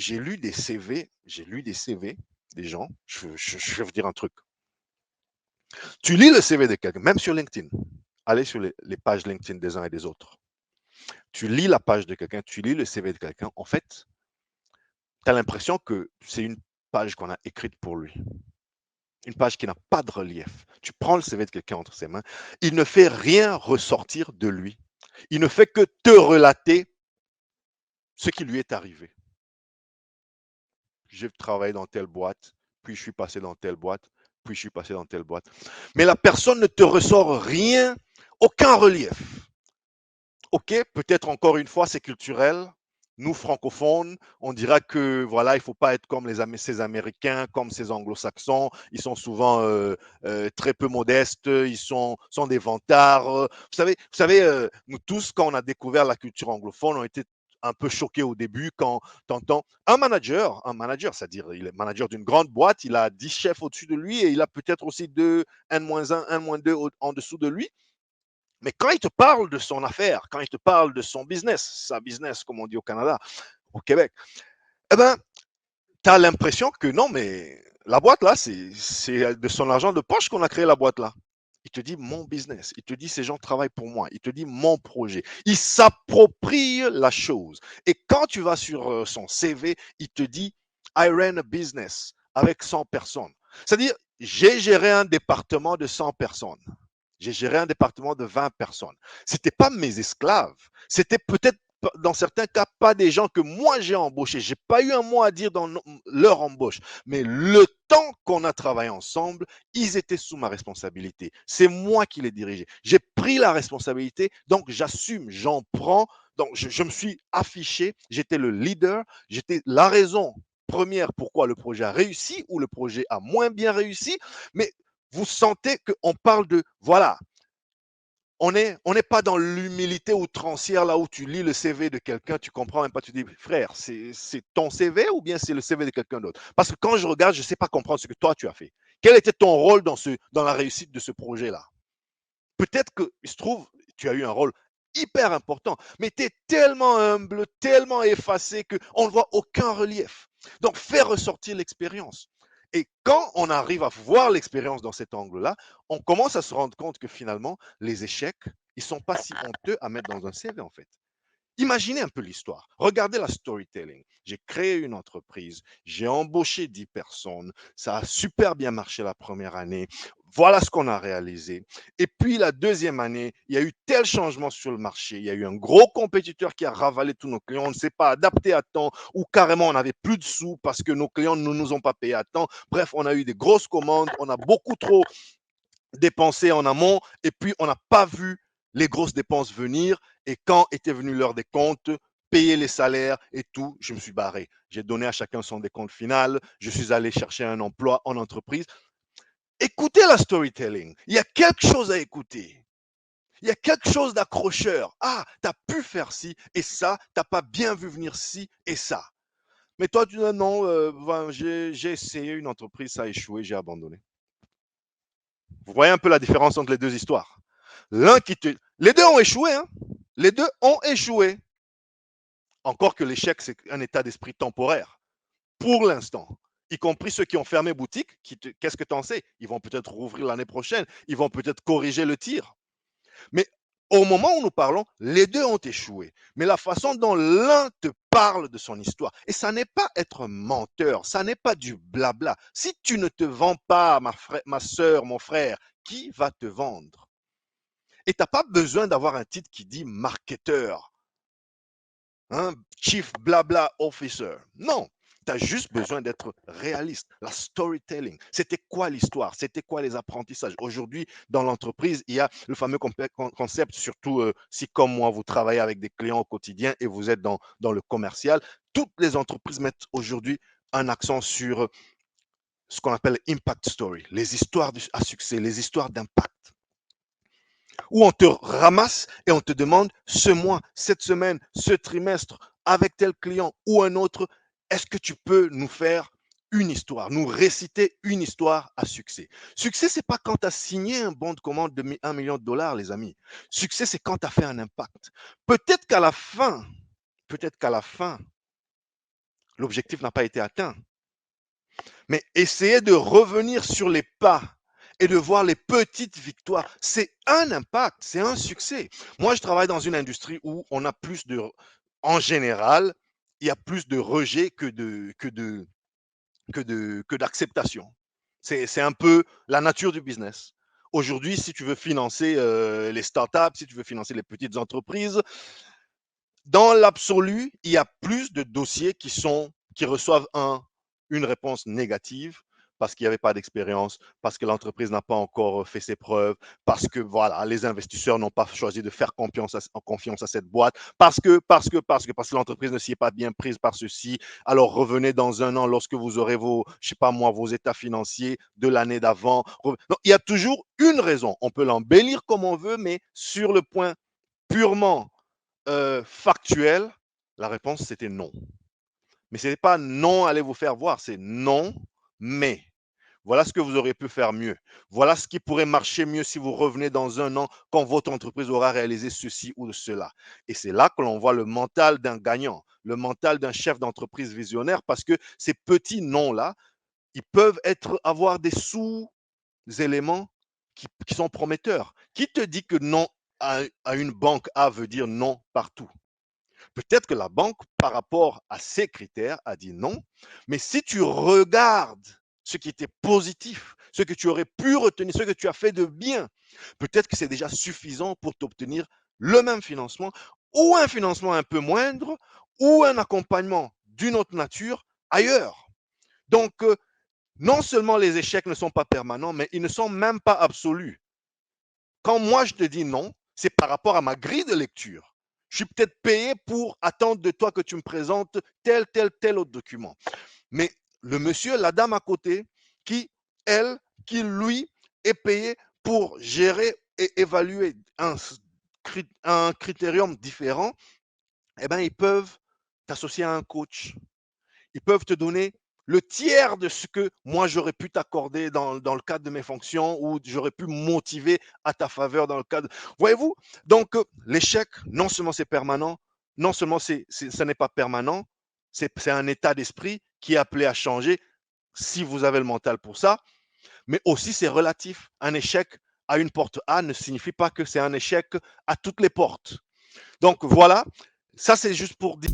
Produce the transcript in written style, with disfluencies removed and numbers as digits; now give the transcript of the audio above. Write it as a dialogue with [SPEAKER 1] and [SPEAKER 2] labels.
[SPEAKER 1] j'ai lu des CV, des gens, je vais vous dire un truc. Tu lis le CV de quelqu'un, même sur LinkedIn. Allez sur les pages LinkedIn des uns et des autres. Tu lis la page de quelqu'un, tu lis le CV de quelqu'un. En fait, tu as l'impression que c'est une page qu'on a écrite pour lui. Une page qui n'a pas de relief. Tu prends le CV de quelqu'un entre ses mains, il ne fait rien ressortir de lui. Il ne fait que te relater ce qui lui est arrivé. J'ai travaillé dans telle boîte, puis je suis passé dans telle boîte, puis je suis passé dans telle boîte. Mais la personne ne te ressort rien, aucun relief. Ok, peut-être encore une fois, c'est culturel. Nous, francophones, on dira que voilà, il ne faut pas être comme ces Américains, comme ces Anglo-Saxons. Ils sont souvent très peu modestes, ils sont des vantards. Nous tous, quand on a découvert la culture anglophone, on était un peu choqués au début quand tu entends un manager, c'est-à-dire il est manager d'une grande boîte, il a 10 chefs au-dessus de lui et il a peut-être aussi deux, N-1, N-2 en dessous de lui. Mais quand il te parle de son affaire, quand il te parle de son business, sa business, comme on dit au Canada, au Québec, eh ben, tu as l'impression que non, mais la boîte là, c'est de son argent de poche qu'on a créé la boîte là. Il te dit mon business, il te dit ces gens travaillent pour moi, il te dit mon projet. Il s'approprie la chose. Et quand tu vas sur son CV, il te dit I ran a business avec 100 personnes. C'est-à-dire, j'ai géré un département de 100 personnes. J'ai géré un département de 20 personnes. Ce n'était pas mes esclaves. C'était peut-être, dans certains cas, pas des gens que moi j'ai embauchés. Je n'ai pas eu un mot à dire dans leur embauche. Mais le temps qu'on a travaillé ensemble, ils étaient sous ma responsabilité. C'est moi qui les dirigeais. J'ai pris la responsabilité, donc j'assume, j'en prends. Donc je me suis affiché, j'étais le leader, j'étais la raison première pourquoi le projet a réussi ou le projet a moins bien réussi. Mais vous sentez qu'on parle de, voilà, on n'est pas dans l'humilité outrancière là où tu lis le CV de quelqu'un, tu comprends même pas, tu dis, frère, c'est ton CV ou bien c'est le CV de quelqu'un d'autre? Parce que quand je regarde, je ne sais pas comprendre ce que toi tu as fait. Quel était ton rôle dans la réussite de ce projet-là? Peut-être que, il se trouve, tu as eu un rôle hyper important, mais tu es tellement humble, tellement effacé qu'on ne voit aucun relief. Donc, fais ressortir l'expérience. Et quand on arrive à voir l'expérience dans cet angle-là, on commence à se rendre compte que finalement, les échecs, ils ne sont pas si honteux à mettre dans un CV en fait. Imaginez un peu l'histoire. Regardez la storytelling. J'ai créé une entreprise, j'ai embauché 10 personnes, ça a super bien marché la première année. Voilà ce qu'on a réalisé. Et puis la deuxième année, il y a eu tel changement sur le marché. Il y a eu un gros compétiteur qui a ravalé tous nos clients. On ne s'est pas adapté à temps ou carrément on n'avait plus de sous parce que nos clients ne nous ont pas payé à temps. Bref, on a eu des grosses commandes. On a beaucoup trop dépensé en amont et puis on n'a pas vu les grosses dépenses venir et quand était venu l'heure des comptes, payer les salaires et tout, je me suis barré. J'ai donné à chacun son décompte final, je suis allé chercher un emploi en entreprise. Écoutez la storytelling, il y a quelque chose à écouter. Il y a quelque chose d'accrocheur. Ah, tu as pu faire ci et ça, tu n'as pas bien vu venir ci et ça. Mais toi, tu dis non, j'ai essayé une entreprise, ça a échoué, j'ai abandonné. Vous voyez un peu la différence entre les deux histoires. Les deux ont échoué, hein. Les deux ont échoué. Encore que l'échec, c'est un état d'esprit temporaire. Pour l'instant. Y compris ceux qui ont fermé boutique, qu'est-ce que tu en sais? Ils vont peut-être rouvrir l'année prochaine. Ils vont peut-être corriger le tir. Mais au moment où nous parlons, les deux ont échoué. Mais la façon dont l'un te parle de son histoire, et ça n'est pas être menteur, ça n'est pas du blabla. Si tu ne te vends pas, ma soeur, mon frère, qui va te vendre? Et tu n'as pas besoin d'avoir un titre qui dit marketeur, hein, chief blabla officer. Non, tu as juste besoin d'être réaliste. La storytelling, c'était quoi l'histoire? C'était quoi les apprentissages? Aujourd'hui, dans l'entreprise, il y a le fameux concept, surtout si comme moi, vous travaillez avec des clients au quotidien et vous êtes dans le commercial, toutes les entreprises mettent aujourd'hui un accent sur ce qu'on appelle impact story, les histoires à succès, les histoires d'impact où on te ramasse et on te demande ce mois, cette semaine, ce trimestre, avec tel client ou un autre, est-ce que tu peux nous faire une histoire, nous réciter une histoire à succès? Succès, c'est pas quand tu as signé un bon de commande de 1 million de dollars, les amis. Succès, c'est quand tu as fait un impact. Peut-être qu'à la fin, peut-être qu'à la fin, l'objectif n'a pas été atteint. Mais essayez de revenir sur les pas et de voir les petites victoires. C'est un impact, c'est un succès. Moi, je travaille dans une industrie où on a plus de, en général, il y a plus de rejet que d'acceptation. C'est un peu la nature du business. Aujourd'hui, si tu veux financer les startups, si tu veux financer les petites entreprises, dans l'absolu, il y a plus de dossiers qui reçoivent une réponse négative parce qu'il n'y avait pas d'expérience, parce que l'entreprise n'a pas encore fait ses preuves, parce que voilà, les investisseurs n'ont pas choisi de faire confiance à cette boîte, parce que l'entreprise ne s'y est pas bien prise par ceci. Alors revenez dans un an lorsque vous aurez je sais pas moi, vos états financiers de l'année d'avant. Donc, il y a toujours une raison. On peut l'embellir comme on veut, mais sur le point purement factuel, la réponse c'était non. Mais ce n'est pas non, allez vous faire voir, c'est non, mais voilà ce que vous auriez pu faire mieux. Voilà ce qui pourrait marcher mieux si vous revenez dans un an quand votre entreprise aura réalisé ceci ou cela. Et c'est là que l'on voit le mental d'un gagnant, le mental d'un chef d'entreprise visionnaire, parce que ces petits noms-là, ils peuvent avoir des sous-éléments qui sont prometteurs. Qui te dit que non à une banque A veut dire non partout? Peut-être que la banque, par rapport à ces critères, a dit non. Mais si tu regardes ce qui était positif, ce que tu aurais pu retenir, ce que tu as fait de bien, peut-être que c'est déjà suffisant pour t'obtenir le même financement ou un financement un peu moindre ou un accompagnement d'une autre nature ailleurs. Donc, non seulement les échecs ne sont pas permanents, mais ils ne sont même pas absolus. Quand moi je te dis non, c'est par rapport à ma grille de lecture. Je suis peut-être payé pour attendre de toi que tu me présentes tel autre document. Mais le monsieur, la dame à côté, qui, elle, qui lui est payé pour gérer et évaluer un critérium différent, eh bien, ils peuvent t'associer à un coach. Ils peuvent te donner le tiers de ce que moi j'aurais pu t'accorder dans le cadre de mes fonctions ou j'aurais pu motiver à ta faveur dans le cadre. Voyez-vous? Donc, l'échec, non seulement c'est permanent, non seulement ça n'est pas permanent, c'est un état d'esprit qui est appelé à changer si vous avez le mental pour ça, mais aussi c'est relatif. Un échec à une porte A ne signifie pas que c'est un échec à toutes les portes. Donc voilà, ça c'est juste pour dire.